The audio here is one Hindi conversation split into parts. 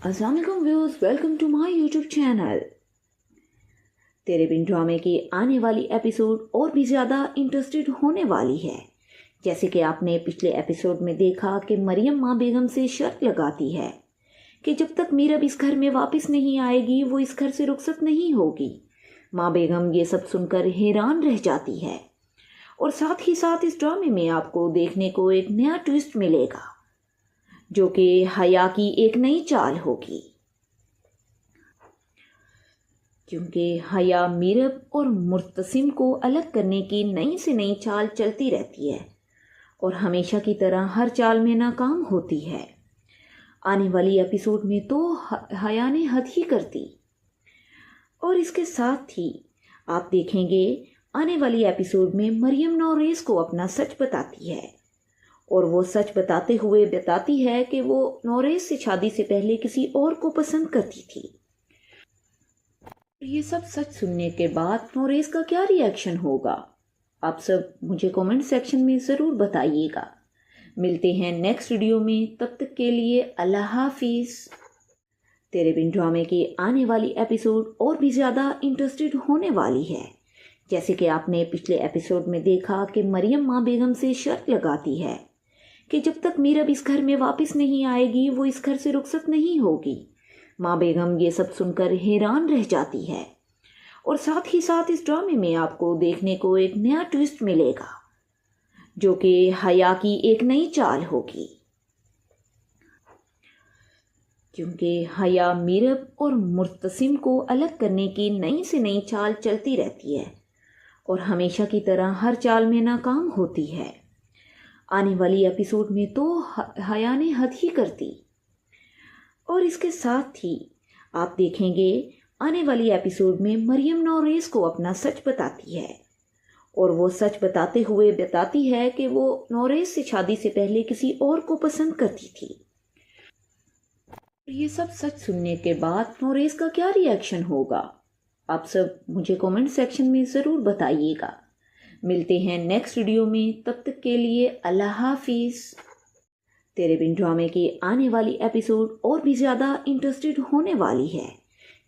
अस्सलाम वालेकुम viewers, welcome to my YouTube channel. Tere Bin ड्रामे की आने वाली एपिसोड और भी ज़्यादा इंटरेस्टेड होने वाली है। जैसे कि आपने पिछले एपिसोड में देखा कि मरियम माँ बेगम से शर्त लगाती है कि जब तक मीरब इस घर में वापस नहीं आएगी वो इस घर से रुखसत नहीं होगी। माँ बेगम ये सब सुनकर हैरान रह जाती है और साथ ही साथ इस ड्रामे में आपको देखने को एक नया ट्विस्ट मिलेगा जो कि हया की एक नई चाल होगी, क्योंकि हया मीरब और मुर्तसिम को अलग करने की नई से नई चाल चलती रहती है और हमेशा की तरह हर चाल में नाकाम होती है। आने वाली एपिसोड में तो हया ने हद ही कर दी और इसके साथ ही आप देखेंगे आने वाली एपिसोड में मरियम नौरेस को अपना सच बताती है और वो सच बताते हुए बताती है कि वो नौरेस से शादी से पहले किसी और को पसंद करती थी। ये सब सच सुनने के बाद नौरेस का क्या रिएक्शन होगा, आप सब मुझे कमेंट सेक्शन में ज़रूर बताइएगा। मिलते हैं नेक्स्ट वीडियो में, तब तक के लिए अल्लाह हाफिज़। तेरे बिन ड्रामे की आने वाली एपिसोड और भी ज़्यादा इंटरेस्टेड होने वाली है। जैसे कि आपने पिछले एपिसोड में देखा कि मरियम माँ बेगम से शर्त लगाती है कि जब तक मीरब इस घर में वापस नहीं आएगी वो इस घर से रुखसत नहीं होगी। माँ बेगम ये सब सुनकर हैरान रह जाती है और साथ ही साथ इस ड्रामे में आपको देखने को एक नया ट्विस्ट मिलेगा जो कि हया की एक नई चाल होगी, क्योंकि हया मीरब और मुर्तसिम को अलग करने की नई से नई चाल चलती रहती है और हमेशा की तरह हर चाल में नाकाम होती है। आने वाली एपिसोड में तो हया ने हद ही कर दी और इसके साथ ही आप देखेंगे आने वाली एपिसोड में मरियम नौरेस को अपना सच बताती है और वो सच बताते हुए बताती है कि वो नौरेस से शादी से पहले किसी और को पसंद करती थी। ये सब सच सुनने के बाद नौरेस का क्या रिएक्शन होगा, आप सब मुझे कमेंट सेक्शन में ज़रूर बताइएगा। मिलते हैं नेक्स्ट वीडियो में, तब तक के लिए अल्लाह हाफिज़। तेरे बिन ड्रामे की आने वाली एपिसोड और भी ज़्यादा इंटरेस्टेड होने वाली है।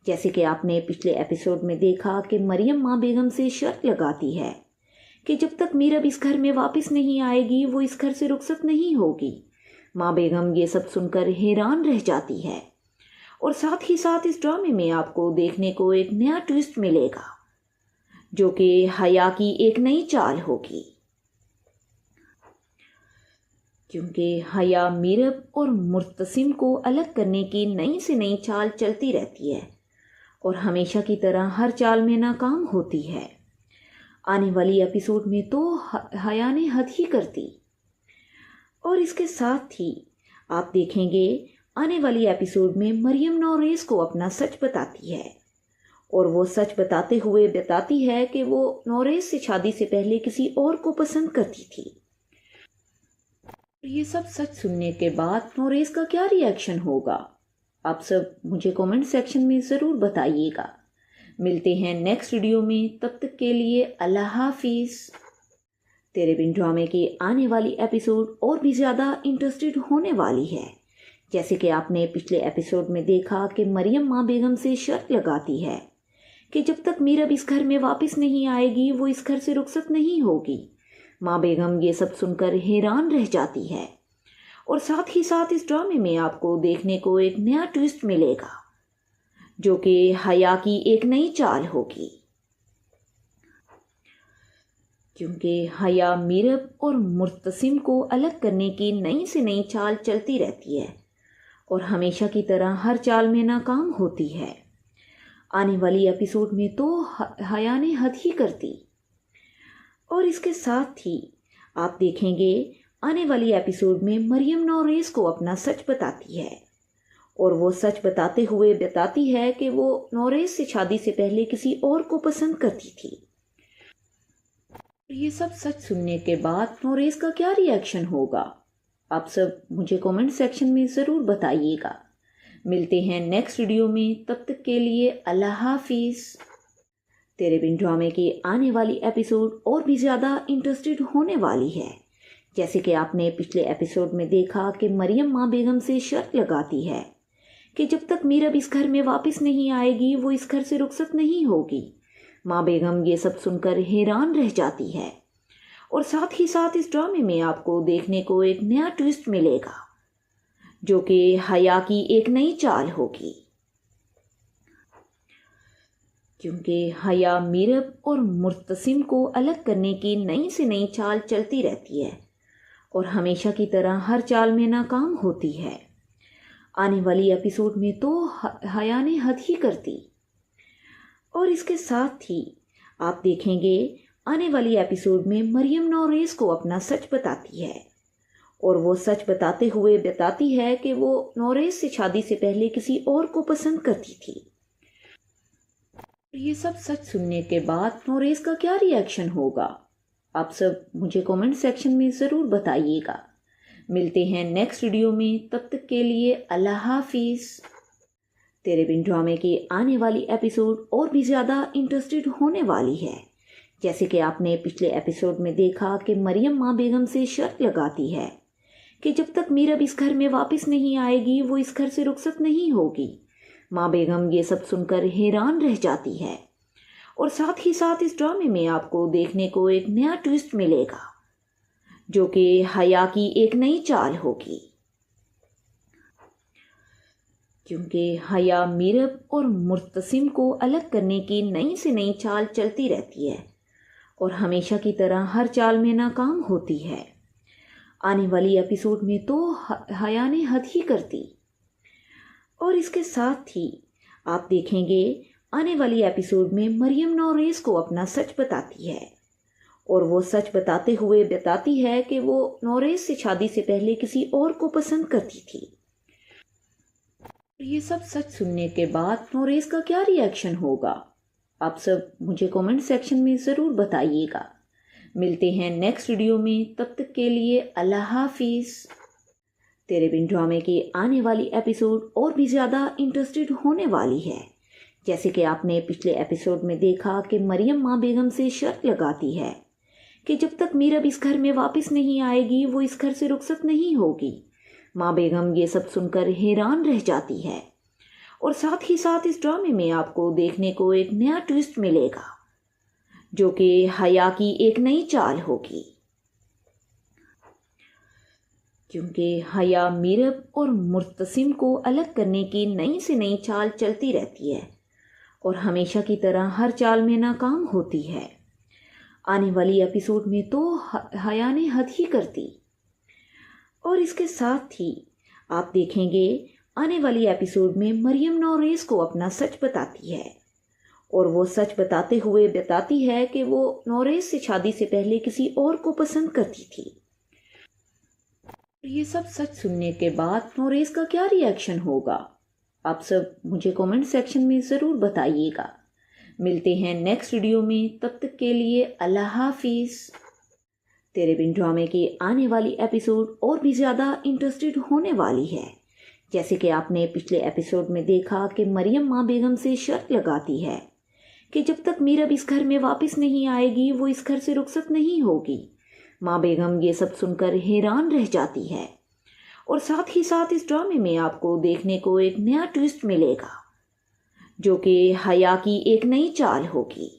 जैसे कि आपने पिछले एपिसोड में देखा कि मरियम माँ बेगम से शर्त लगाती है कि जब तक मीरब इस घर में वापस नहीं आएगी वो इस घर से रुखसत नहीं होगी। माँ बेगम ये सब सुनकर हैरान रह जाती है और साथ ही साथ इस ड्रामे में आपको देखने को एक नया ट्विस्ट मिलेगा जो कि हया की एक नई चाल होगी, क्योंकि हया मीरब और मुर्तसिम को अलग करने की नई से नई चाल चलती रहती है और हमेशा की तरह हर चाल में नाकाम होती है। आने वाली एपिसोड में तो हया ने हद ही कर दी और इसके साथ ही आप देखेंगे आने वाली एपिसोड में मरियम नौरेस को अपना सच बताती है और वो सच बताते हुए बताती है कि वो नौरेस से शादी से पहले किसी और को पसंद करती थी। ये सब सच सुनने के बाद नौरेस का क्या रिएक्शन होगा, आप सब मुझे कमेंट सेक्शन में ज़रूर बताइएगा। मिलते हैं नेक्स्ट वीडियो में, तब तक के लिए अल्लाह हाफिज़। तेरे बिन ड्रामे की आने वाली एपिसोड और भी ज़्यादा इंटरेस्टेड होने वाली है। जैसे कि आपने पिछले एपिसोड में देखा कि मरियम माँ बेगम से शर्त लगाती है कि जब तक मीरब इस घर में वापस नहीं आएगी वो इस घर से रुखसत नहीं होगी। माँ बेगम ये सब सुनकर हैरान रह जाती है और साथ ही साथ इस ड्रामे में आपको देखने को एक नया ट्विस्ट मिलेगा जो कि हया की एक नई चाल होगी, क्योंकि हया मीरब और मुर्तसिम को अलग करने की नई से नई चाल चलती रहती है और हमेशा की तरह हर चाल में नाकाम होती है। आने वाली एपिसोड में तो हया ने हद ही कर दी और इसके साथ ही आप देखेंगे आने वाली एपिसोड में मरियम नौरेस को अपना सच बताती है और वो सच बताते हुए बताती है कि वो नौरेस से शादी से पहले किसी और को पसंद करती थी। ये सब सच सुनने के बाद नौरेस का क्या रिएक्शन होगा, आप सब मुझे कमेंट सेक्शन में ज़रूर बताइएगा। मिलते हैं नेक्स्ट वीडियो में, तब तक के लिए अल्लाह हाफिज़। तेरे बिन ड्रामे की आने वाली एपिसोड और भी ज़्यादा इंटरेस्टेड होने वाली है। जैसे कि आपने पिछले एपिसोड में देखा कि मरियम माँ बेगम से शर्त लगाती है कि जब तक मीरब इस घर में वापस नहीं आएगी वो इस घर से रुखसत नहीं होगी। माँ बेगम ये सब सुनकर हैरान रह जाती है और साथ ही साथ इस ड्रामे में आपको देखने को एक नया ट्विस्ट मिलेगा जो कि हया की एक नई चाल होगी, क्योंकि हया मीरब और मुर्तसिम को अलग करने की नई से नई चाल चलती रहती है और हमेशा की तरह हर चाल में नाकाम होती है। आने वाली एपिसोड में तो हया ने हद ही कर दी और इसके साथ ही आप देखेंगे आने वाली एपिसोड में मरियम नौरेज़ को अपना सच बताती है और वो सच बताते हुए बताती है कि वो नौरेज़ से शादी से पहले किसी और को पसंद करती थी। ये सब सच सुनने के बाद नौरेज़ का क्या रिएक्शन होगा, आप सब मुझे कमेंट सेक्शन में ज़रूर बताइएगा। मिलते हैं नेक्स्ट वीडियो में, तब तक के लिए अल्लाह हाफिज़। तेरे बिन ड्रामे की आने वाली एपिसोड और भी ज़्यादा इंटरेस्टेड होने वाली है। जैसे कि आपने पिछले एपिसोड में देखा कि मरियम माँ बेगम से शर्त लगाती है कि जब तक मीरब इस घर में वापस नहीं आएगी वो इस घर से रुखसत नहीं होगी। माँ बेगम ये सब सुनकर हैरान रह जाती है और साथ ही साथ इस ड्रामे में आपको देखने को एक नया ट्विस्ट मिलेगा जो कि हया की एक नई चाल होगी, क्योंकि हया मीरब और मुर्तसिम को अलग करने की नई से नई चाल चलती रहती है और हमेशा की तरह हर चाल में नाकाम होती है। आने वाली एपिसोड में तो हया ने हद ही कर दी और इसके साथ ही आप देखेंगे आने वाली एपिसोड में मरियम नौरेज़ को अपना सच बताती है और वो सच बताते हुए बताती है कि वो नौरेज़ से शादी से पहले किसी और को पसंद करती थी। ये सब सच सुनने के बाद नौरेज़ का क्या रिएक्शन होगा, आप सब मुझे कमेंट सेक्शन में ज़रूर बताइएगा। मिलते हैं नेक्स्ट वीडियो में, तब तक के लिए अल्लाह हाफिज़। तेरे बिन ड्रामे की आने वाली एपिसोड और भी ज़्यादा इंटरेस्टेड होने वाली है। जैसे कि आपने पिछले एपिसोड में देखा कि मरियम माँ बेगम से शर्त लगाती है कि जब तक मीरब इस घर में वापस नहीं आएगी वो इस घर से रुखसत नहीं होगी। माँ बेगम ये सब सुनकर हैरान रह जाती है और साथ ही साथ इस ड्रामे में आपको देखने को एक नया ट्विस्ट मिलेगा जो कि हया की एक नई चाल होगी, क्योंकि हया मीरब और मुर्तसिम को अलग करने की नई से नई चाल चलती रहती है और हमेशा की तरह हर चाल में नाकाम होती है। आने वाली एपिसोड में तो हया ने हद ही कर दी और इसके साथ ही आप देखेंगे आने वाली एपिसोड में मरियम नौरेज़ को अपना सच बताती है और वो सच बताते हुए बताती है कि वो नौरेज़ से शादी से पहले किसी और को पसंद करती थी। ये सब सच सुनने के बाद नौरेज़ का क्या रिएक्शन होगा, आप सब मुझे कमेंट सेक्शन में ज़रूर बताइएगा। मिलते हैं नेक्स्ट वीडियो में, तब तक के लिए अल्लाह हाफिज़। तेरे बिन ड्रामे की आने वाली एपिसोड और भी ज़्यादा इंटरेस्टेड होने वाली है। जैसे कि आपने पिछले एपिसोड में देखा कि मरियम माँ बेगम से शर्त लगाती है कि जब तक मीरब इस घर में वापस नहीं आएगी वो इस घर से रुखसत नहीं होगी। माँ बेगम ये सब सुनकर हैरान रह जाती है और साथ ही साथ इस ड्रामे में आपको देखने को एक नया ट्विस्ट मिलेगा जो कि हया की एक नई चाल होगी,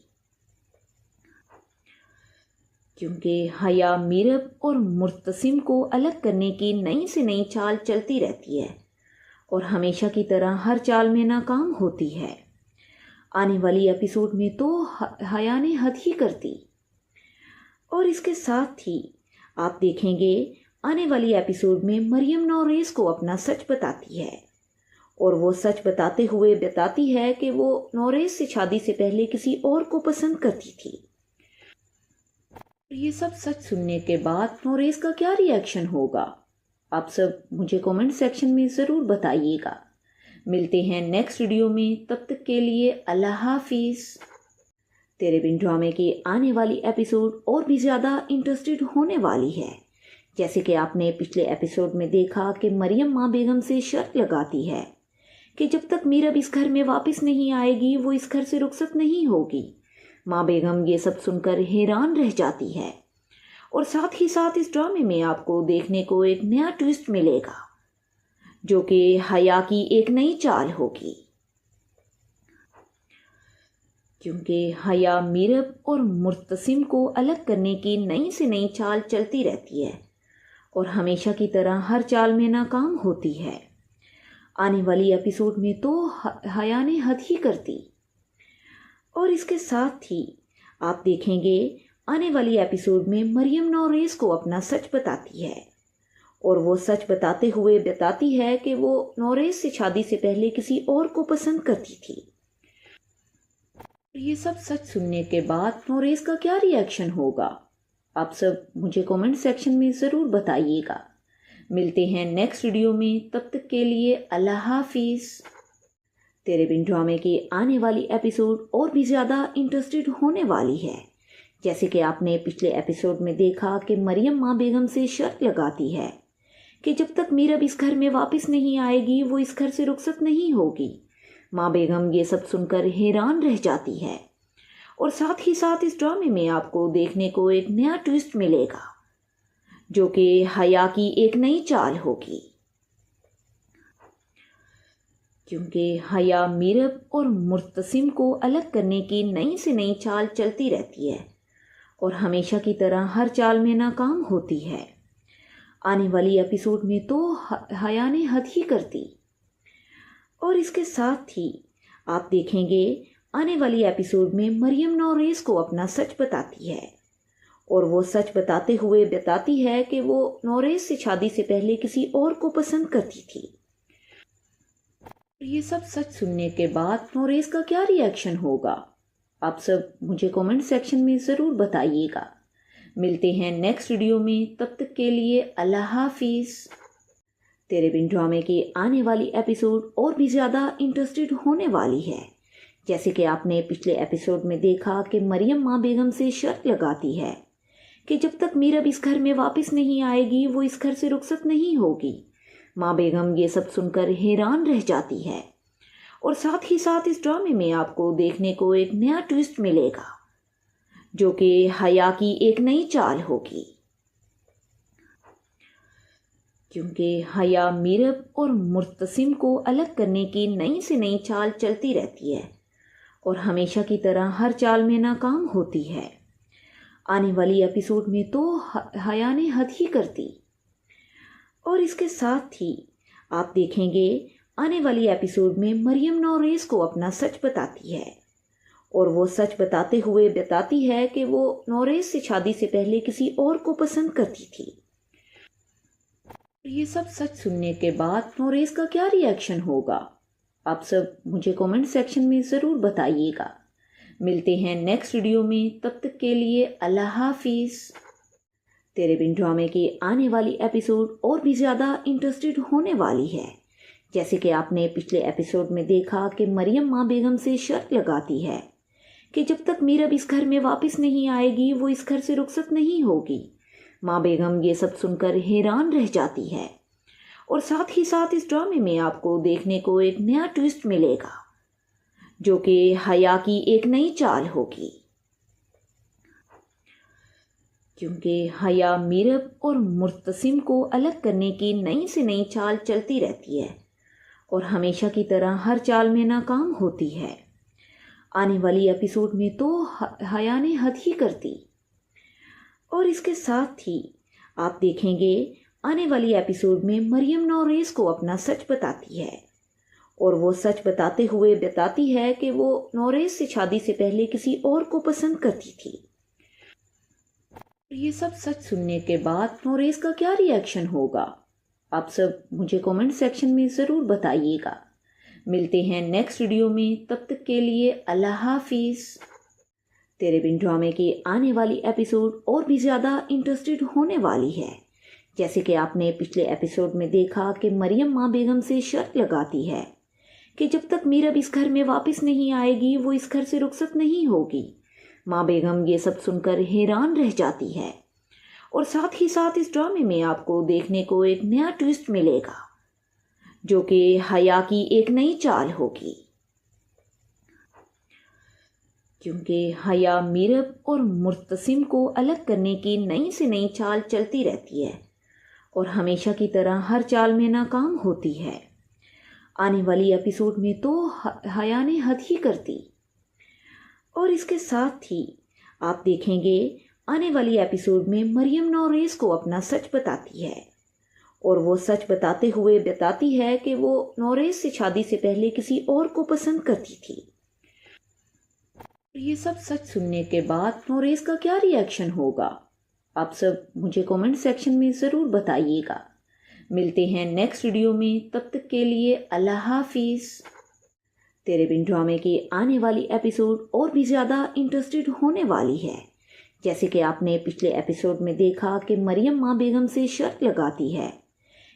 क्योंकि हया मीरब और मुर्तसिम को अलग करने की नई से नई चाल चलती रहती है और हमेशा की तरह हर चाल में नाकाम होती है। आने वाली एपिसोड में तो हया ने हद ही कर दी और इसके साथ ही आप देखेंगे आने वाली एपिसोड में मरियम नौरेज़ को अपना सच बताती है और वो सच बताते हुए बताती है कि वो नौरेज़ से शादी से पहले किसी और को पसंद करती थी। ये सब सच सुनने के बाद नौरेज़ का क्या रिएक्शन होगा, आप सब मुझे कमेंट सेक्शन में ज़रूर बताइएगा। मिलते हैं नेक्स्ट वीडियो में, तब तक के लिए अल्लाह हाफिज़। तेरे बिन ड्रामे की आने वाली एपिसोड और भी ज़्यादा इंटरेस्टेड होने वाली है। जैसे कि आपने पिछले एपिसोड में देखा कि मरियम माँ बेगम से शर्त लगाती है कि जब तक मीरब इस घर में वापस नहीं आएगी वो इस घर से रुखसत नहीं होगी। माँ बेगम ये सब सुनकर हैरान रह जाती है और साथ ही साथ इस ड्रामे में आपको देखने को एक नया ट्विस्ट मिलेगा जो कि हया की एक नई चाल होगी। क्योंकि हया मीरब और मुर्तसिम को अलग करने की नई से नई चाल चलती रहती है और हमेशा की तरह हर चाल में नाकाम होती है। आने वाली एपिसोड में तो हया ने हद ही कर दी। और इसके साथ ही आप देखेंगे आने वाली एपिसोड में मरियम नौरेज़ को अपना सच बताती है और वो सच बताते हुए बताती है कि वो नौरेज़ से शादी से पहले किसी और को पसंद करती थी। ये सब सच सुनने के बाद नौरेज़ का क्या रिएक्शन होगा, आप सब मुझे कमेंट सेक्शन में ज़रूर बताइएगा। मिलते हैं नेक्स्ट वीडियो में, तब तक के लिए अल्लाह हाफिज़। तेरे बिन ड्रामे की आने वाली एपिसोड और भी ज़्यादा इंटरेस्टेड होने वाली है। जैसे कि आपने पिछले एपिसोड में देखा कि मरियम माँ बेगम से शर्त लगाती है कि जब तक मीरब इस घर में वापस नहीं आएगी वो इस घर से रुखसत नहीं होगी। माँ बेगम ये सब सुनकर हैरान रह जाती है और साथ ही साथ इस ड्रामे में आपको देखने को एक नया ट्विस्ट मिलेगा जो कि हया की एक नई चाल होगी। क्योंकि हया मीरब और मुर्तसिम को अलग करने की नई से नई चाल चलती रहती है और हमेशा की तरह हर चाल में नाकाम होती है। आने वाली एपिसोड में तो हया ने हद ही कर दी। और इसके साथ ही आप देखेंगे आने वाली एपिसोड में मरियम नौरेज़ को अपना सच बताती है और वो सच बताते हुए बताती है कि वो नौरेज़ से शादी से पहले किसी और को पसंद करती थी। ये सब सच सुनने के बाद नौरेज़ का क्या रिएक्शन होगा, आप सब मुझे कमेंट सेक्शन में ज़रूर बताइएगा। मिलते हैं नेक्स्ट वीडियो में, तब तक के लिए अल्लाह हाफिज़। तेरे बिन ड्रामे की आने वाली एपिसोड और भी ज़्यादा इंटरेस्टेड होने वाली है। जैसे कि आपने पिछले एपिसोड में देखा कि मरियम माँ बेगम से शर्त लगाती है कि जब तक मीरब इस घर में वापस नहीं आएगी वो इस घर से रुखसत नहीं होगी। माँ बेगम ये सब सुनकर हैरान रह जाती है और साथ ही साथ इस ड्रामे में आपको देखने को एक नया ट्विस्ट मिलेगा जो कि हया की एक नई चाल होगी। क्योंकि हया मीरब और मुर्तसिम को अलग करने की नई से नई चाल चलती रहती है और हमेशा की तरह हर चाल में नाकाम होती है। आने वाली एपिसोड में तो हया ने हद ही कर दी। और इसके साथ ही आप देखेंगे आने वाली एपिसोड में मरियम नौरेज़ को अपना सच बताती है और वो सच बताते हुए बताती है कि वो नौरेज़ से शादी से पहले किसी और को पसंद करती थी। ये सब सच सुनने के बाद नौरेज़ का क्या रिएक्शन होगा, आप सब मुझे कमेंट सेक्शन में ज़रूर बताइएगा। मिलते हैं नेक्स्ट वीडियो में, तब तक के लिए अल्लाह हाफिज़। तेरे बिन ड्रामे की आने वाली एपिसोड और भी ज़्यादा इंटरेस्टेड होने वाली है। जैसे कि आपने पिछले एपिसोड में देखा कि मरियम माँ बेगम से शर्त लगाती है कि जब तक मीरब इस घर में वापस नहीं आएगी वो इस घर से रुखसत नहीं होगी। माँ बेगम ये सब सुनकर हैरान रह जाती है और साथ ही साथ इस ड्रामे में आपको देखने को एक नया ट्विस्ट मिलेगा जो कि हया की एक नई चाल होगी। क्योंकि हया मीरब और मुर्तसिम को अलग करने की नई से नई चाल चलती रहती है और हमेशा की तरह हर चाल में नाकाम होती है। आने वाली एपिसोड में तो हया ने हद ही कर दी। और इसके साथ ही आप देखेंगे आने वाली एपिसोड में मरियम नौरेज़ को अपना सच बताती है और वो सच बताते हुए बताती है कि वो नौरेज़ से शादी से पहले किसी और को पसंद करती थी। ये सब सच सुनने के बाद नौरेज़ का क्या रिएक्शन होगा, आप सब मुझे कमेंट सेक्शन में ज़रूर बताइएगा। मिलते हैं नेक्स्ट वीडियो में, तब तक के लिए अल्लाह हाफिज़। तेरे बिन ड्रामे की आने वाली एपिसोड और भी ज़्यादा इंटरेस्टेड होने वाली है। जैसे कि आपने पिछले एपिसोड में देखा कि मरियम माँ बेगम से शर्त लगाती है कि जब तक मीरब इस घर में वापस नहीं आएगी वो इस घर से रुखसत नहीं होगी। माँ बेगम ये सब सुनकर हैरान रह जाती है और साथ ही साथ इस ड्रामे में आपको देखने को एक नया ट्विस्ट मिलेगा जो कि हया की एक नई चाल होगी। क्योंकि हया मीरब और मुर्तसिम को अलग करने की नई से नई चाल चलती रहती है और हमेशा की तरह हर चाल में नाकाम होती है। आने वाली एपिसोड में तो हया ने हद ही कर दी। और इसके साथ ही आप देखेंगे आने वाली एपिसोड में मरियम नौरेस को अपना सच बताती है और वो सच बताते हुए बताती है कि वो नौरेस से शादी से पहले किसी और को पसंद करती थी। ये सब सच सुनने के बाद नौरेस का क्या रिएक्शन होगा, आप सब मुझे कमेंट सेक्शन में ज़रूर बताइएगा। मिलते हैं नेक्स्ट वीडियो में, तब तक के लिए अल्लाह हाफिज़। तेरे बिन ड्रामे की आने वाली एपिसोड और भी ज़्यादा इंटरेस्टेड होने वाली है। जैसे कि आपने पिछले एपिसोड में देखा कि मरियम माँ बेगम से शर्त लगाती है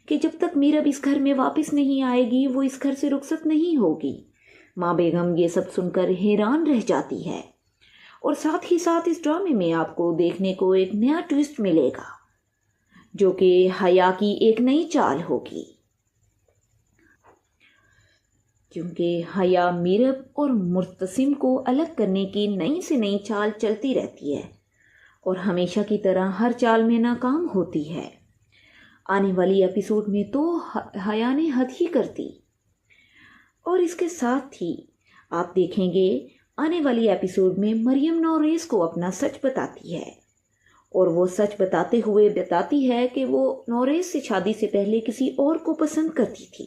कि जब तक मीरब इस घर में वापस नहीं आएगी वो इस घर से रुखसत नहीं होगी। माँ बेगम ये सब सुनकर हैरान रह जाती है और साथ ही साथ इस ड्रामे में आपको देखने को एक नया ट्विस्ट मिलेगा जो कि हया की एक नई चाल होगी, क्योंकि हया मीरब और मुर्तसिम को अलग करने की नई से नई चाल चलती रहती है और हमेशा की तरह हर चाल में नाकाम होती है। आने वाली एपिसोड में तो हया ने हद ही कर दी। और इसके साथ ही आप देखेंगे आने वाली एपिसोड में मरियम नौरेस को अपना सच बताती है और वो सच बताते हुए बताती है कि वो नौरेस से शादी से पहले किसी और को पसंद करती थी।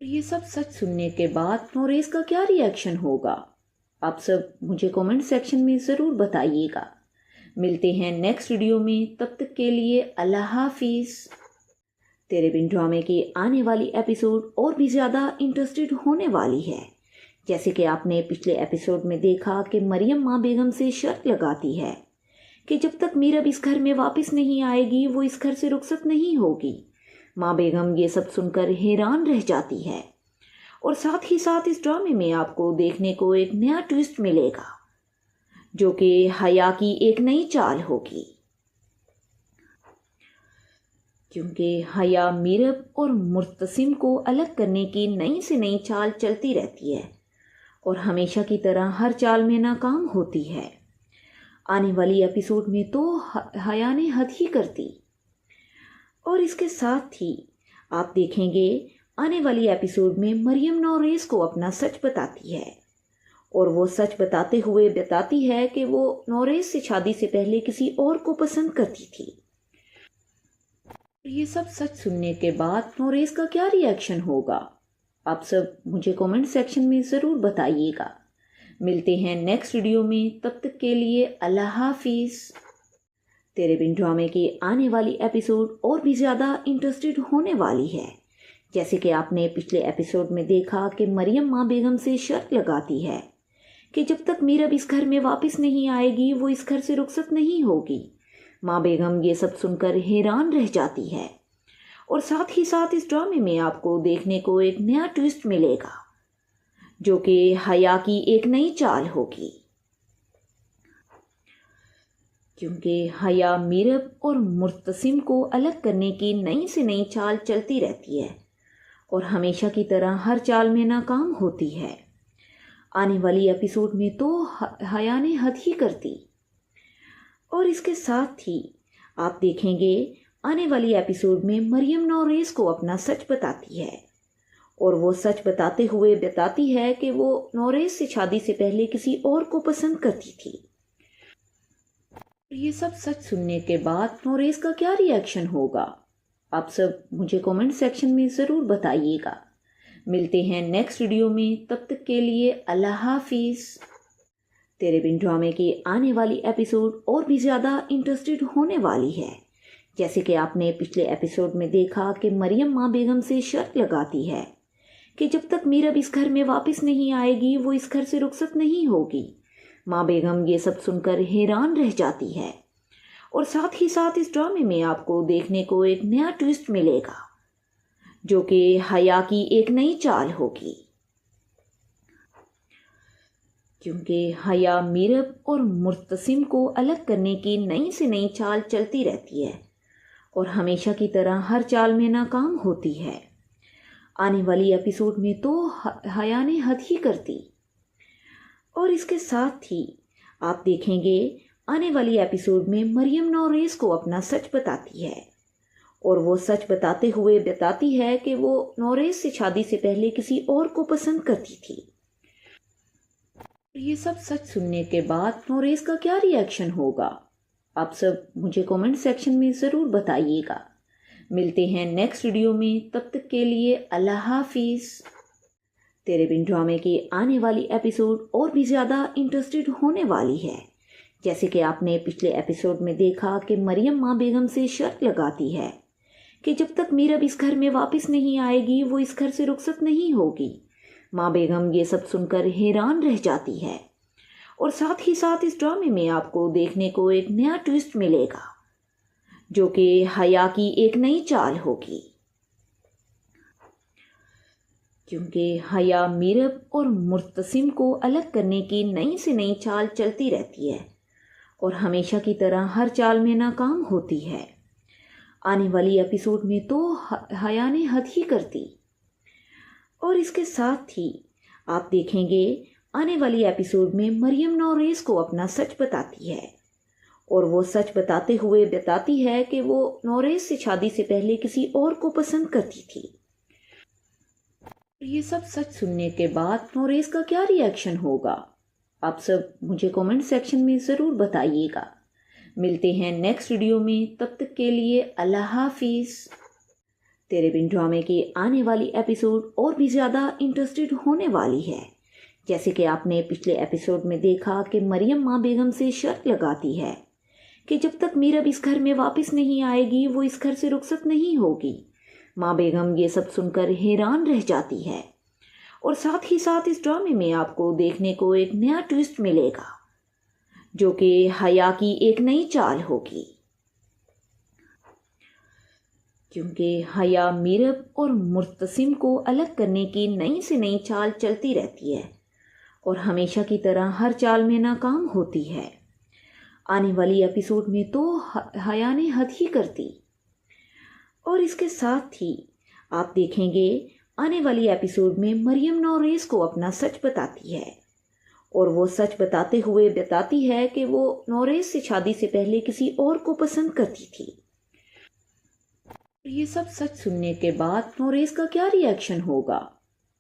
ये सब सच सुनने के बाद नौरेस का क्या रिएक्शन होगा, आप सब मुझे कमेंट सेक्शन में ज़रूर बताइएगा। मिलते हैं नेक्स्ट वीडियो में, तब तक के लिए अल्लाह हाफिज़। तेरे बिन ड्रामे की आने वाली एपिसोड और भी ज़्यादा इंटरेस्टेड होने वाली है। जैसे कि आपने पिछले एपिसोड में देखा कि मरियम माँ बेगम से शर्त लगाती है कि जब तक मीरब इस घर में वापस नहीं आएगी वो इस घर से रुखसत नहीं होगी। माँ बेगम ये सब सुनकर हैरान रह जाती है और साथ ही साथ इस ड्रामे में आपको देखने को एक नया ट्विस्ट मिलेगा जो कि हया की एक नई चाल होगी, क्योंकि हया मीरब और मुर्तसिम को अलग करने की नई से नई चाल चलती रहती है और हमेशा की तरह हर चाल में नाकाम होती है। आने वाली एपिसोड में तो हया ने हद ही कर दी। और इसके साथ ही आप देखेंगे आने वाली एपिसोड में मरियम नौरेस को अपना सच बताती है और वो सच बताते हुए बताती है कि वो नौरेस से शादी से पहले किसी और को पसंद करती थी। ये सब सच सुनने के बाद नौरेस का क्या रिएक्शन होगा, आप सब मुझे कमेंट सेक्शन में ज़रूर बताइएगा। मिलते हैं नेक्स्ट वीडियो में, तब तक के लिए अल्लाह हाफिज़। तेरे बिन ड्रामे की आने वाली एपिसोड और भी ज़्यादा इंटरेस्टेड होने वाली है। जैसे कि आपने पिछले एपिसोड में देखा कि मरियम माँ बेगम से शर्त लगाती है कि जब तक मीरब इस घर में वापस नहीं आएगी वो इस घर से रुखसत नहीं होगी। माँ बेगम ये सब सुनकर हैरान रह जाती है और साथ ही साथ इस ड्रामे में आपको देखने को एक नया ट्विस्ट मिलेगा जो कि हया की एक नई चाल होगी, क्योंकि हया मीरब और मुर्तसिम को अलग करने की नई से नई चाल चलती रहती है और हमेशा की तरह हर चाल में नाकाम होती है। आने वाली एपिसोड में तो हया ने हद ही कर दी। और इसके साथ ही आप देखेंगे आने वाली एपिसोड में मरियम नौरेस को अपना सच बताती है और वो सच बताते हुए बताती है कि वो नौरेस से शादी से पहले किसी और को पसंद करती थी। ये सब सच सुनने के बाद नौरेस का क्या रिएक्शन होगा, आप सब मुझे कमेंट सेक्शन में ज़रूर बताइएगा। मिलते हैं नेक्स्ट वीडियो में, तब तक के लिए अल्लाह हाफिज़। तेरे बिन ड्रामे की आने वाली एपिसोड और भी ज़्यादा इंटरेस्टेड होने वाली है। जैसे कि आपने पिछले एपिसोड में देखा कि मरियम माँ बेगम से शर्त लगाती है कि जब तक मीरब इस घर में वापस नहीं आएगी वो इस घर से रुखसत नहीं होगी। माँ बेगम ये सब सुनकर हैरान रह जाती है और साथ ही साथ इस ड्रामे में आपको देखने को एक नया ट्विस्ट मिलेगा जो कि हया की एक नई चाल होगी, क्योंकि हया मीरब और मुर्तसिम को अलग करने की नई से नई चाल चलती रहती है और हमेशा की तरह हर चाल में नाकाम होती है। आने वाली एपिसोड में तो हया ने हद ही कर दी। और इसके साथ ही आप देखेंगे आने वाली एपिसोड में मरियम नौरेस को अपना सच बताती है और वो सच बताते हुए बताती है कि वो नौरेज से शादी से पहले किसी और को पसंद करती थी। ये सब सच सुनने के बाद नौरेज का क्या रिएक्शन होगा, आप सब मुझे कमेंट सेक्शन में ज़रूर बताइएगा। मिलते हैं नेक्स्ट वीडियो में, तब तक के लिए अल्लाह हाफिज़। तेरे बिन ड्रामे की आने वाली एपिसोड और भी ज़्यादा इंटरेस्टेड होने वाली है। जैसे कि आपने पिछले एपिसोड में देखा कि मरियम माँ बेगम से शर्त लगाती है कि जब तक मीरब इस घर में वापस नहीं आएगी वो इस घर से रुखसत नहीं होगी। माँ बेगम ये सब सुनकर हैरान रह जाती है और साथ ही साथ इस ड्रामे में आपको देखने को एक नया ट्विस्ट मिलेगा जो कि हया की एक नई चाल होगी, क्योंकि हया मीरब और मुर्तसिम को अलग करने की नई से नई चाल चलती रहती है और हमेशा की तरह हर चाल में नाकाम होती है। आने वाली एपिसोड में तो हया ने हद ही कर दी और इसके साथ ही आप देखेंगे आने वाली एपिसोड में मरियम नौरेज को अपना सच बताती है और वो सच बताते हुए बताती है कि वो नौरेज से शादी से पहले किसी और को पसंद करती थी। ये सब सच सुनने के बाद नौरेज का क्या रिएक्शन होगा, आप सब मुझे कमेंट सेक्शन में ज़रूर बताइएगा। मिलते हैं नेक्स्ट वीडियो में, तब तक के लिए अल्लाह हाफिज़। तेरे बिन ड्रामे की आने वाली एपिसोड और भी ज़्यादा इंटरेस्टेड होने वाली है। जैसे कि आपने पिछले एपिसोड में देखा कि मरियम माँ बेगम से शर्त लगाती है कि जब तक मीरब इस घर में वापस नहीं आएगी वो इस घर से रुखसत नहीं होगी। माँ बेगम ये सब सुनकर हैरान रह जाती है और साथ ही साथ इस ड्रामे में आपको देखने को एक नया ट्विस्ट मिलेगा जो कि हया की एक नई चाल होगी, क्योंकि हया मीरब और मुर्तसिम को अलग करने की नई से नई चाल चलती रहती है और हमेशा की तरह हर चाल में नाकाम होती है। आने वाली एपिसोड में तो हया ने हद ही कर दी और इसके साथ ही आप देखेंगे आने वाली एपिसोड में मरियम नौरेज को अपना सच बताती है और वो सच बताते हुए बताती है कि वो नौरेज से शादी से पहले किसी और को पसंद करती थी। ये सब सच सुनने के बाद नौरेज का क्या रिएक्शन होगा,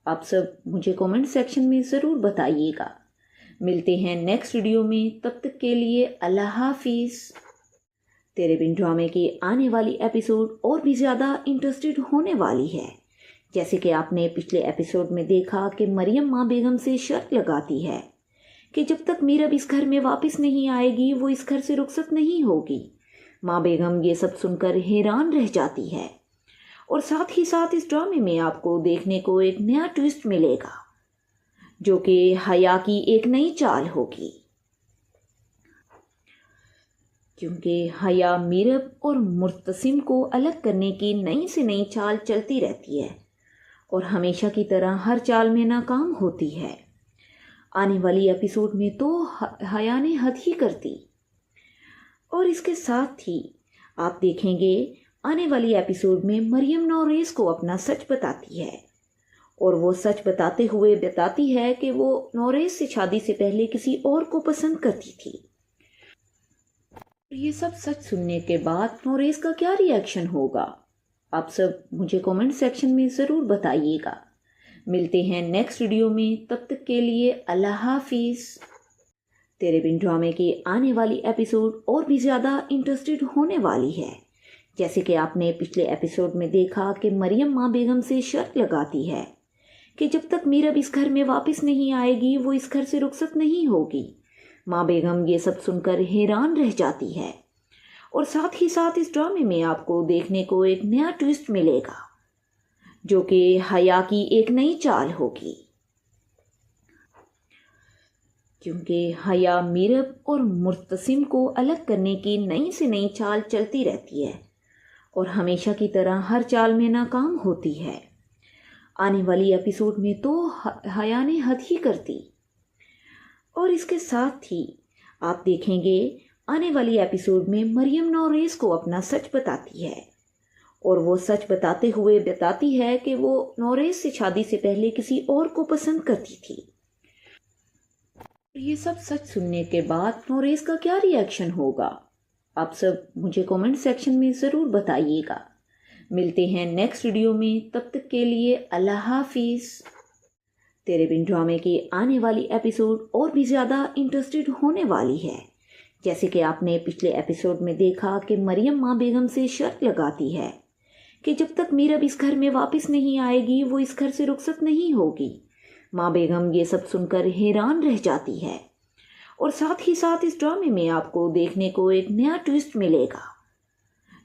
आप सब मुझे कमेंट सेक्शन में ज़रूर बताइएगा। मिलते हैं नेक्स्ट वीडियो में, तब तक के लिए अल्लाह हाफिज़। तेरे बिन ड्रामे की आने वाली एपिसोड और भी ज़्यादा इंटरेस्टेड होने वाली है। जैसे कि आपने पिछले एपिसोड में देखा कि मरियम माँ बेगम से शर्त लगाती है कि जब तक मीरब इस घर में वापस नहीं आएगी वो इस घर से रुखसत नहीं होगी। माँ बेगम ये सब सुनकर हैरान रह जाती है और साथ ही साथ इस ड्रामे में आपको देखने को एक नया ट्विस्ट मिलेगा जो कि हया की एक नई चाल होगी, क्योंकि हया मीरब और मुर्तसिम को अलग करने की नई से नई चाल चलती रहती है और हमेशा की तरह हर चाल में नाकाम होती है। आने वाली एपिसोड में तो हया ने हद ही कर दी और इसके साथ ही आप देखेंगे आने वाली एपिसोड में मरियम नौरेज को अपना सच बताती है और वो सच बताते हुए बताती है कि वो नौरेज से शादी से पहले किसी और को पसंद करती थी। ये सब सच सुनने के बाद नौरेज का क्या रिएक्शन होगा, आप सब मुझे कमेंट सेक्शन में ज़रूर बताइएगा। मिलते हैं नेक्स्ट वीडियो में, तब तक के लिए अल्लाह हाफिज़। तेरे बिन ड्रामे की आने वाली एपिसोड और भी ज़्यादा इंटरेस्टेड होने वाली है। जैसे कि आपने पिछले एपिसोड में देखा कि मरियम माँ बेगम से शर्त लगाती है कि जब तक मीरब इस घर में वापस नहीं आएगी वो इस घर से रुखसत नहीं होगी। माँ बेगम ये सब सुनकर हैरान रह जाती है और साथ ही साथ इस ड्रामे में आपको देखने को एक नया ट्विस्ट मिलेगा जो कि हया की एक नई चाल होगी, क्योंकि हया मीरब और मुर्तसिम को अलग करने की नई से नई चाल चलती रहती है और हमेशा की तरह हर चाल में नाकाम होती है। आने वाली एपिसोड में तो हया ने हद ही कर दी और इसके साथ ही आप देखेंगे आने वाली एपिसोड में मरियम नौरेज को अपना सच बताती है और वो सच बताते हुए बताती है कि वो नौरेज से शादी से पहले किसी और को पसंद करती थी। ये सब सच सुनने के बाद नौरेज का क्या रिएक्शन होगा, आप सब मुझे कमेंट सेक्शन में ज़रूर बताइएगा। मिलते हैं नेक्स्ट वीडियो में, तब तक के लिए अल्लाह हाफिज़। तेरे बिन ड्रामे की आने वाली एपिसोड और भी ज़्यादा इंटरेस्टेड होने वाली है। जैसे कि आपने पिछले एपिसोड में देखा कि मरियम माँ बेगम से शर्त लगाती है कि जब तक मीरब इस घर में वापस नहीं आएगी वो इस घर से रुखसत नहीं होगी। माँ बेगम ये सब सुनकर हैरान रह जाती है और साथ ही साथ इस ड्रामे में आपको देखने को एक नया ट्विस्ट मिलेगा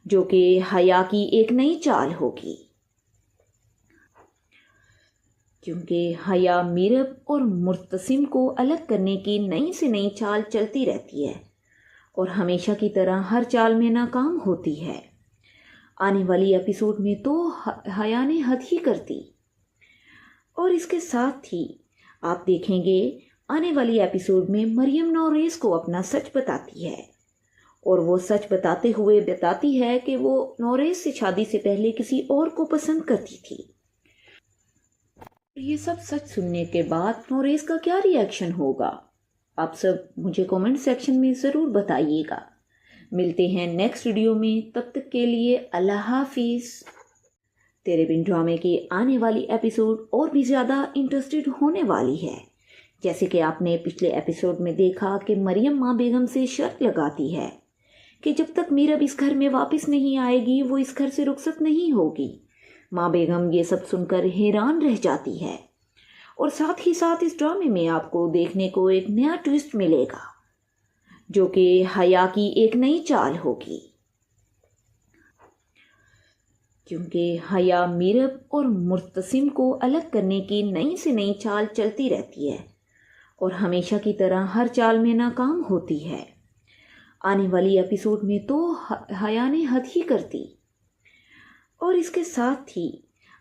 जो कि हया की एक नई चाल होगी, क्योंकि हया मीरब और मुर्तसिम को अलग करने की नई से नई चाल चलती रहती है और हमेशा की तरह हर चाल में नाकाम होती है। आने वाली एपिसोड में तो हया ने हद ही कर दी और इसके साथ ही आप देखेंगे आने वाली एपिसोड में मरियम नौरेस को अपना सच बताती है और वो सच बताते हुए बताती है कि वो नौरेस से शादी से पहले किसी और को पसंद करती थी। ये सब सच सुनने के बाद नौरेस का क्या रिएक्शन होगा, आप सब मुझे कमेंट सेक्शन में ज़रूर बताइएगा। मिलते हैं नेक्स्ट वीडियो में, तब तक के लिए अल्लाह हाफिज़। तेरे बिन ड्रामे की आने वाली एपिसोड और भी ज़्यादा इंटरेस्टेड होने वाली है। जैसे कि आपने पिछले एपिसोड में देखा कि मरियम माँ बेगम से शर्त लगाती है कि जब तक मीरब इस घर में वापस नहीं आएगी वो इस घर से रुखसत नहीं होगी। माँ बेगम ये सब सुनकर हैरान रह जाती है और साथ ही साथ इस ड्रामे में आपको देखने को एक नया ट्विस्ट मिलेगा जो कि हया की एक नई चाल होगी, क्योंकि हया मीरब और मुर्तसिम को अलग करने की नई से नई चाल चलती रहती है और हमेशा की तरह हर चाल में नाकाम होती है। आने वाली एपिसोड में तो हया ने हद ही कर दी और इसके साथ ही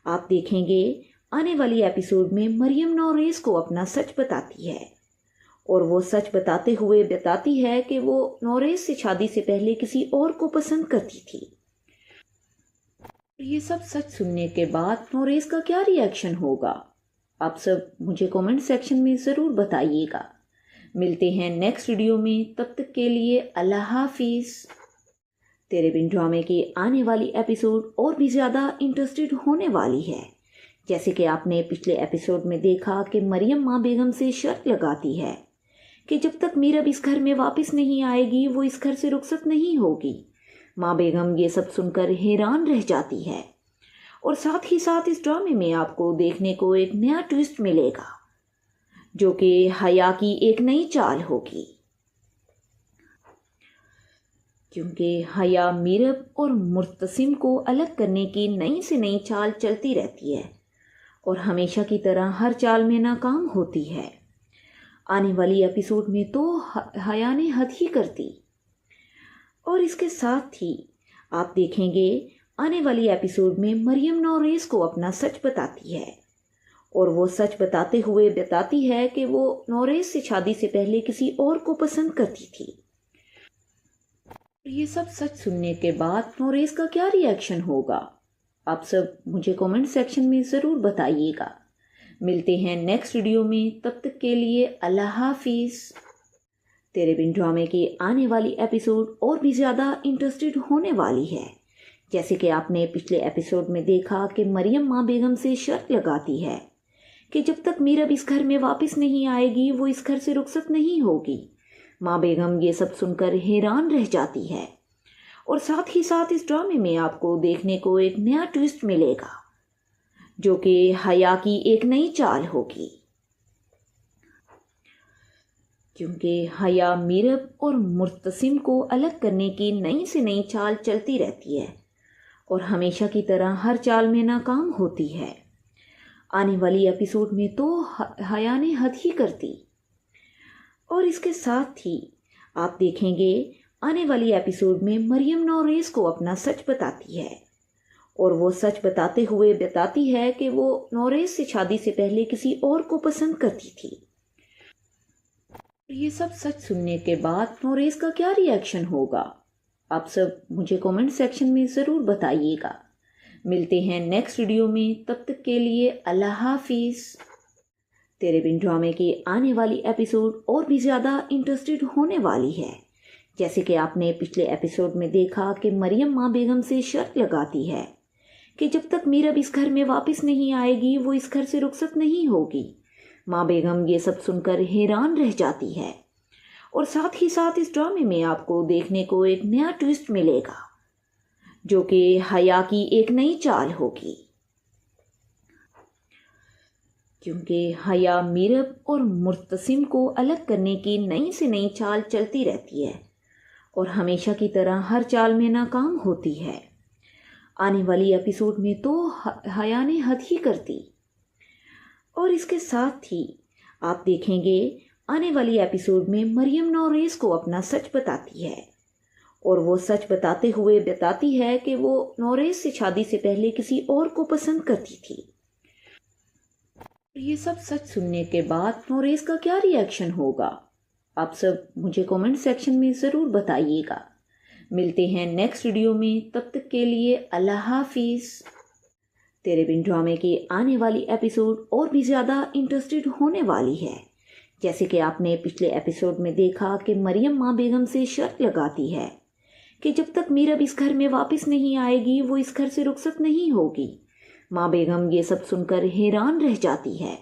आप देखेंगे आने वाली एपिसोड में मरियम नौरेस को अपना सच बताती है और वो सच बताते हुए बताती है कि वो नौरेस से शादी से पहले किसी और को पसंद करती थी। ये सब सच सुनने के बाद नौरेस का क्या रिएक्शन होगा, आप सब मुझे कमेंट सेक्शन में ज़रूर बताइएगा। मिलते हैं नेक्स्ट वीडियो में, तब तक के लिए अल्लाह हाफिज़। तेरे बिन ड्रामे की आने वाली एपिसोड और भी ज़्यादा इंटरेस्टेड होने वाली है। जैसे कि आपने पिछले एपिसोड में देखा कि मरियम माँ बेगम से शर्त लगाती है कि जब तक मीरब इस घर में वापस नहीं आएगी वो इस घर से रुखसत नहीं होगी। माँ बेगम ये सब सुनकर हैरान रह जाती है और साथ ही साथ इस ड्रामे में आपको देखने को एक नया ट्विस्ट मिलेगा जो कि हया की एक नई चाल होगी, क्योंकि हया मीरब और मुर्तसिम को अलग करने की नई से नई चाल चलती रहती है और हमेशा की तरह हर चाल में नाकाम होती है। आने वाली एपिसोड में तो हया ने हद ही कर दी और इसके साथ ही आप देखेंगे आने वाली एपिसोड में मरियम नौरेस को अपना सच बताती है और वो सच बताते हुए बताती है कि वो नौरेस से शादी से पहले किसी और को पसंद करती थी। ये सब सच सुनने के बाद नौरेस का क्या रिएक्शन होगा, आप सब मुझे कमेंट सेक्शन में ज़रूर बताइएगा। मिलते हैं नेक्स्ट वीडियो में, तब तक के लिए अल्लाह हाफिज़। तेरे बिन ड्रामे की आने वाली एपिसोड और भी ज़्यादा इंटरेस्टेड होने वाली है। जैसे कि आपने पिछले एपिसोड में देखा कि मरियम माँ बेगम से शर्त लगाती है कि जब तक मीरब इस घर में वापस नहीं आएगी वो इस घर से रुखसत नहीं होगी। माँ बेगम ये सब सुनकर हैरान रह जाती है और साथ ही साथ इस ड्रामे में आपको देखने को एक नया ट्विस्ट मिलेगा जो कि हया की एक नई चाल होगी, क्योंकि हया मीरब और मुर्तसिम को अलग करने की नई से नई चाल चलती रहती है और हमेशा की तरह हर चाल में नाकाम होती है। आने वाली एपिसोड में तो हया ने हद ही कर दी और इसके साथ ही आप देखेंगे आने वाली एपिसोड में मरियम नौरेस को अपना सच बताती है और वो सच बताते हुए बताती है कि वो नौरेस से शादी से पहले किसी और को पसंद करती थी। ये सब सच सुनने के बाद नौरेस का क्या रिएक्शन होगा, आप सब मुझे कमेंट सेक्शन में ज़रूर बताइएगा। मिलते हैं नेक्स्ट वीडियो में, तब तक के लिए अल्लाह हाफिज़। तेरे बिन ड्रामे की आने वाली एपिसोड और भी ज़्यादा इंटरेस्टेड होने वाली है। जैसे कि आपने पिछले एपिसोड में देखा कि मरियम माँ बेगम से शर्त लगाती है कि जब तक मीरब इस घर में वापस नहीं आएगी वो इस घर से रुखसत नहीं होगी। माँ बेगम ये सब सुनकर हैरान रह जाती है और साथ ही साथ इस ड्रामे में आपको देखने को एक नया ट्विस्ट मिलेगा जो कि हया की एक नई चाल होगी, क्योंकि हया मीरब और मुर्तसिम को अलग करने की नई से नई चाल चलती रहती है और हमेशा की तरह हर चाल में नाकाम होती है। आने वाली एपिसोड में तो हया ने हद ही कर दी और इसके साथ ही आप देखेंगे आने वाली एपिसोड में मरियम नौरेज़ को अपना सच बताती है और वो सच बताते हुए बताती है कि वो नौरेज़ से शादी से पहले किसी और को पसंद करती थी। ये सब सच सुनने के बाद नौरेज़ का क्या रिएक्शन होगा, आप सब मुझे कमेंट सेक्शन में ज़रूर बताइएगा। मिलते हैं नेक्स्ट वीडियो में, तब तक के लिए अल्लाह हाफिज़। तेरे बिन ड्रामे की आने वाली एपिसोड और भी ज़्यादा इंटरेस्टेड होने वाली है। जैसे कि आपने पिछले एपिसोड में देखा कि मरियम माँ बेगम से शर्त लगाती है कि जब तक मीरब इस घर में वापस नहीं आएगी वो इस घर से रुखसत नहीं होगी। माँ बेगम ये सब सुनकर हैरान रह जाती है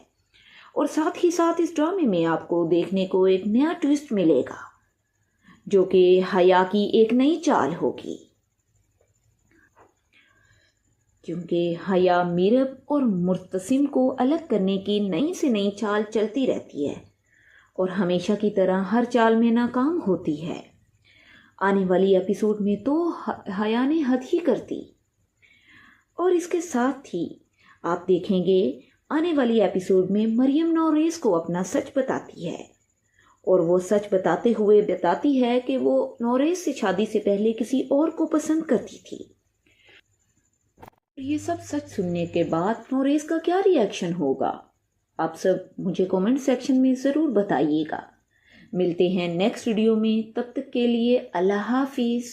और साथ ही साथ इस ड्रामे में आपको देखने को एक नया ट्विस्ट मिलेगा जो कि हया की एक नई चाल होगी, क्योंकि हया मीरब और मुर्तसिम को अलग करने की नई से नई चाल चलती रहती है और हमेशा की तरह हर चाल में नाकाम होती है। आने वाली एपिसोड में तो हया ने हद ही कर दी और इसके साथ ही आप देखेंगे आने वाली एपिसोड में मरियम नौरेज़ को अपना सच बताती है और वो सच बताते हुए बताती है कि वो नौरेज़ से शादी से पहले किसी और को पसंद करती थी। ये सब सच सुनने के बाद नौरेज़ का क्या रिएक्शन होगा, आप सब मुझे कमेंट सेक्शन में ज़रूर बताइएगा। मिलते हैं नेक्स्ट वीडियो में, तब तक के लिए अल्लाह हाफिज़।